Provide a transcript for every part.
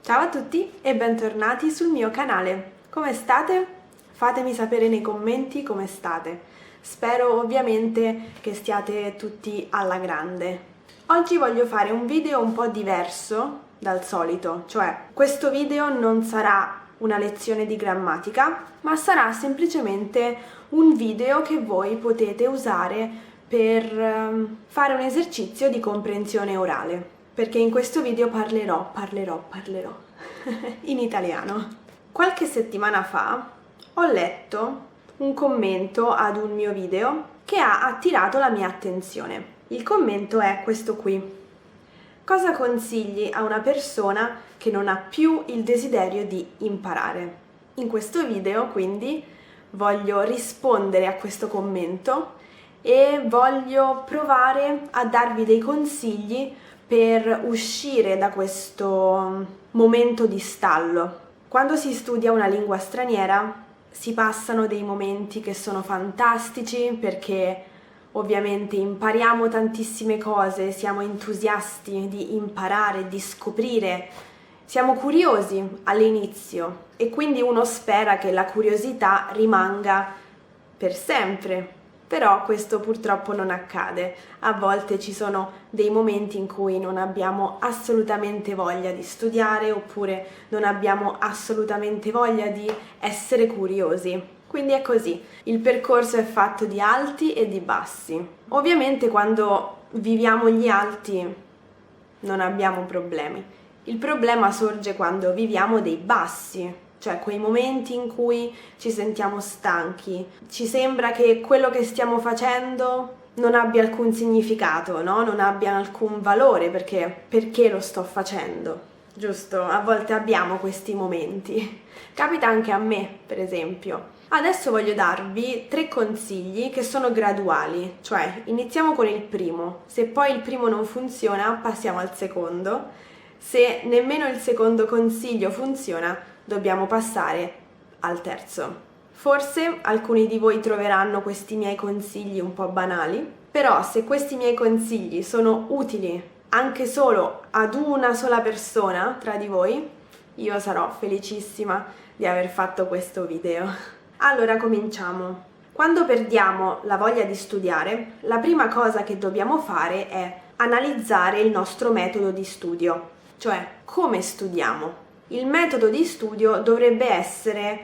Ciao a tutti e bentornati sul mio canale. Come state? Fatemi sapere nei commenti come state. Spero ovviamente che stiate tutti alla grande. Oggi voglio fare un video un po' diverso dal solito, cioè questo video non sarà una lezione di grammatica, ma sarà semplicemente un video che voi potete usare per fare un esercizio di comprensione orale. Perché in questo video parlerò in italiano. Qualche settimana fa ho letto un commento ad un mio video che ha attirato la mia attenzione. Il commento è questo qui. Cosa consigli a una persona che non ha più il desiderio di imparare? In questo video, quindi, voglio rispondere a questo commento e voglio provare a darvi dei consigli per uscire da questo momento di stallo. Quando si studia una lingua straniera si passano dei momenti che sono fantastici perché ovviamente impariamo tantissime cose, siamo entusiasti di imparare, di scoprire, siamo curiosi all'inizio e quindi uno spera che la curiosità rimanga per sempre. Però questo purtroppo non accade. A volte ci sono dei momenti in cui non abbiamo assolutamente voglia di studiare oppure non abbiamo assolutamente voglia di essere curiosi. Quindi è così. Il percorso è fatto di alti e di bassi. Ovviamente quando viviamo gli alti non abbiamo problemi. Il problema sorge quando viviamo dei bassi. Cioè quei momenti in cui ci sentiamo stanchi, ci sembra che quello che stiamo facendo non abbia alcun significato, no? Non abbia alcun valore perché lo sto facendo, giusto? A volte abbiamo questi momenti. Capita anche a me, per esempio. Adesso voglio darvi 3 consigli che sono graduali, cioè iniziamo con il primo, se poi il primo non funziona passiamo al secondo, se nemmeno il secondo consiglio funziona dobbiamo passare al terzo. Forse alcuni di voi troveranno questi miei consigli un po' banali, però se questi miei consigli sono utili anche solo ad una sola persona tra di voi, io sarò felicissima di aver fatto questo video. Allora cominciamo. Quando perdiamo la voglia di studiare, la prima cosa che dobbiamo fare è analizzare il nostro metodo di studio, cioè come studiamo. Il metodo di studio dovrebbe essere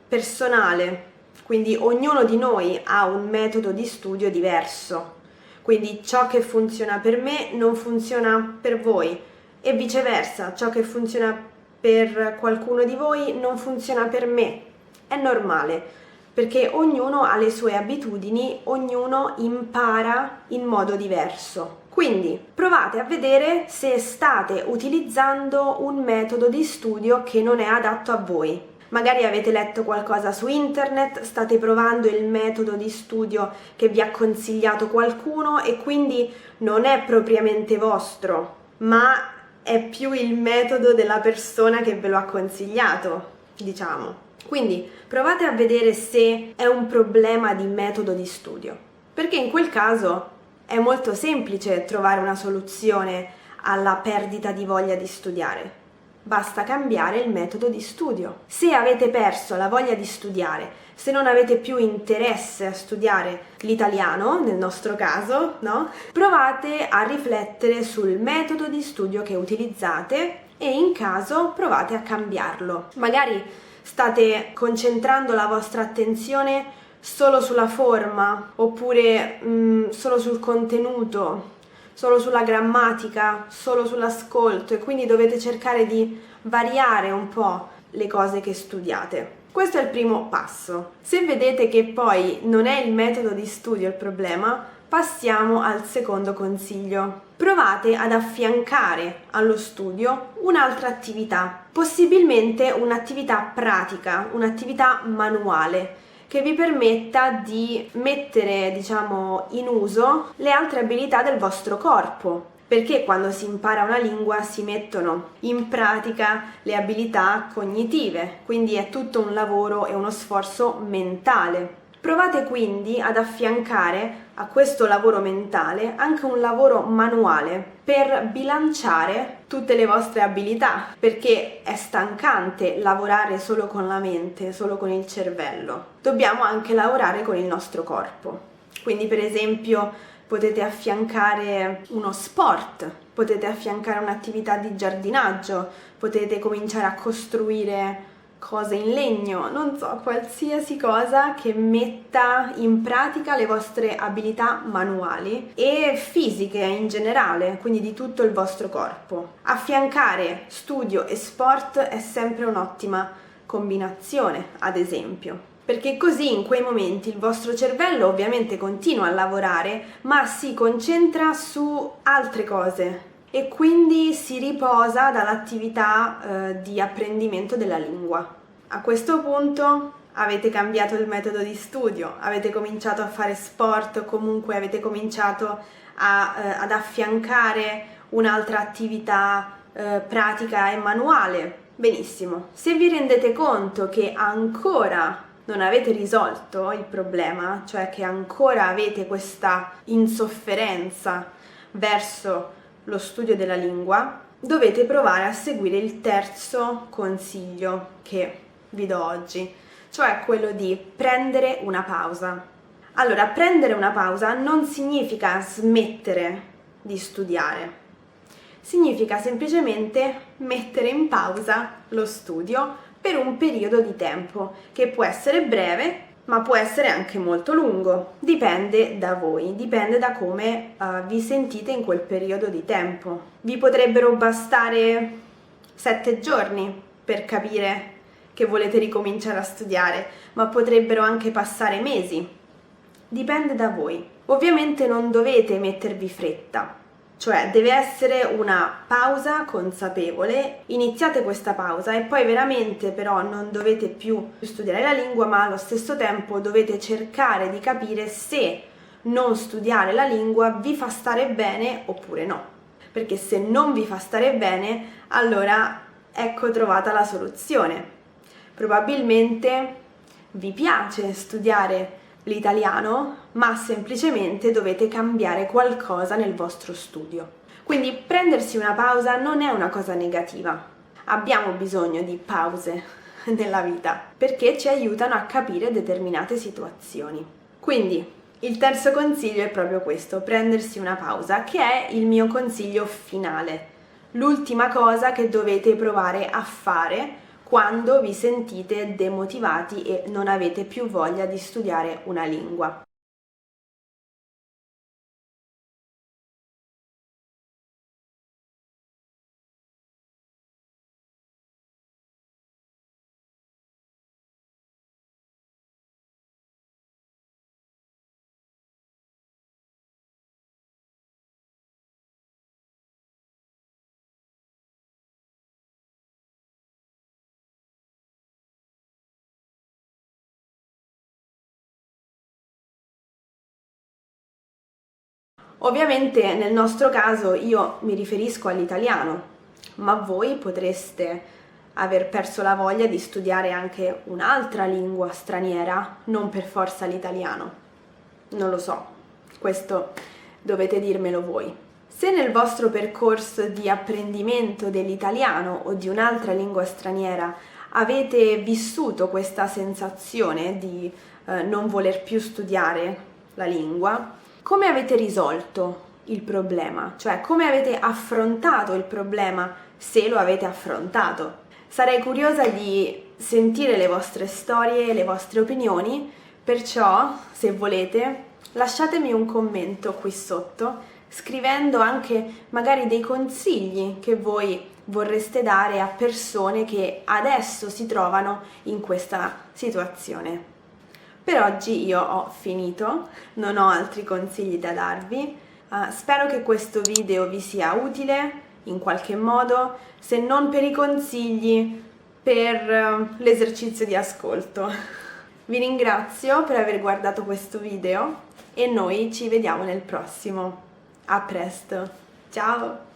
personale, quindi ognuno di noi ha un metodo di studio diverso, quindi ciò che funziona per me non funziona per voi e viceversa, ciò che funziona per qualcuno di voi non funziona per me. È normale, perché ognuno ha le sue abitudini, ognuno impara in modo diverso. Quindi provate a vedere se state utilizzando un metodo di studio che non è adatto a voi. Magari avete letto qualcosa su internet, state provando il metodo di studio che vi ha consigliato qualcuno e quindi non è propriamente vostro, ma è più il metodo della persona che ve lo ha consigliato, diciamo. Quindi provate a vedere se è un problema di metodo di studio, perché in quel caso è molto semplice trovare una soluzione alla perdita di voglia di studiare. Basta cambiare il metodo di studio. Se avete perso la voglia di studiare, se non avete più interesse a studiare l'italiano, nel nostro caso, no? Provate a riflettere sul metodo di studio che utilizzate e in caso provate a cambiarlo. Magari state concentrando la vostra attenzione solo sulla forma, oppure solo sul contenuto, solo sulla grammatica, solo sull'ascolto e quindi dovete cercare di variare un po' le cose che studiate. Questo è il primo passo. Se vedete che poi non è il metodo di studio il problema, passiamo al secondo consiglio. Provate ad affiancare allo studio un'altra attività, possibilmente un'attività pratica, un'attività manuale, che vi permetta di mettere, diciamo, in uso le altre abilità del vostro corpo, perché quando si impara una lingua si mettono in pratica le abilità cognitive, quindi è tutto un lavoro e uno sforzo mentale. Provate quindi ad affiancare a questo lavoro mentale anche un lavoro manuale per bilanciare tutte le vostre abilità, perché è stancante lavorare solo con la mente, solo con il cervello. Dobbiamo anche lavorare con il nostro corpo. Quindi per esempio potete affiancare uno sport, potete affiancare un'attività di giardinaggio, potete cominciare a costruire cose in legno, non so, qualsiasi cosa che metta in pratica le vostre abilità manuali e fisiche in generale, quindi di tutto il vostro corpo. Affiancare studio e sport è sempre un'ottima combinazione, ad esempio, perché così in quei momenti il vostro cervello ovviamente continua a lavorare, ma si concentra su altre cose e quindi si riposa dall'attività di apprendimento della lingua. A questo punto avete cambiato il metodo di studio, avete cominciato a fare sport o comunque avete cominciato ad affiancare un'altra attività pratica e manuale. Benissimo, se vi rendete conto che ancora non avete risolto il problema, cioè che ancora avete questa insofferenza verso lo studio della lingua, dovete provare a seguire il terzo consiglio che vi do oggi, cioè quello di prendere una pausa. Allora, prendere una pausa non significa smettere di studiare, significa semplicemente mettere in pausa lo studio per un periodo di tempo, che può essere breve, ma può essere anche molto lungo, dipende da voi, dipende da come vi sentite in quel periodo di tempo. Vi potrebbero bastare 7 giorni per capire che volete ricominciare a studiare, ma potrebbero anche passare mesi, dipende da voi. Ovviamente non dovete mettervi fretta, cioè deve essere una pausa consapevole, iniziate questa pausa e poi veramente però non dovete più studiare la lingua, ma allo stesso tempo dovete cercare di capire se non studiare la lingua vi fa stare bene oppure no, perché se non vi fa stare bene, allora ecco trovata la soluzione. Probabilmente vi piace studiare l'italiano, ma semplicemente dovete cambiare qualcosa nel vostro studio. Quindi prendersi una pausa non è una cosa negativa. Abbiamo bisogno di pause nella vita perché ci aiutano a capire determinate situazioni. Quindi il terzo consiglio è proprio questo, prendersi una pausa, che è il mio consiglio finale. L'ultima cosa che dovete provare a fare quando vi sentite demotivati e non avete più voglia di studiare una lingua. Ovviamente nel nostro caso io mi riferisco all'italiano, ma voi potreste aver perso la voglia di studiare anche un'altra lingua straniera, non per forza l'italiano. Non lo so, questo dovete dirmelo voi. Se nel vostro percorso di apprendimento dell'italiano o di un'altra lingua straniera avete vissuto questa sensazione di non voler più studiare la lingua, come avete risolto il problema? Cioè, come avete affrontato il problema, se lo avete affrontato? Sarei curiosa di sentire le vostre storie e le vostre opinioni, perciò, se volete, lasciatemi un commento qui sotto, scrivendo anche magari dei consigli che voi vorreste dare a persone che adesso si trovano in questa situazione. Per oggi io ho finito, non ho altri consigli da darvi, spero che questo video vi sia utile in qualche modo, se non per i consigli, per l'esercizio di ascolto. Vi ringrazio per aver guardato questo video e noi ci vediamo nel prossimo. A presto, ciao!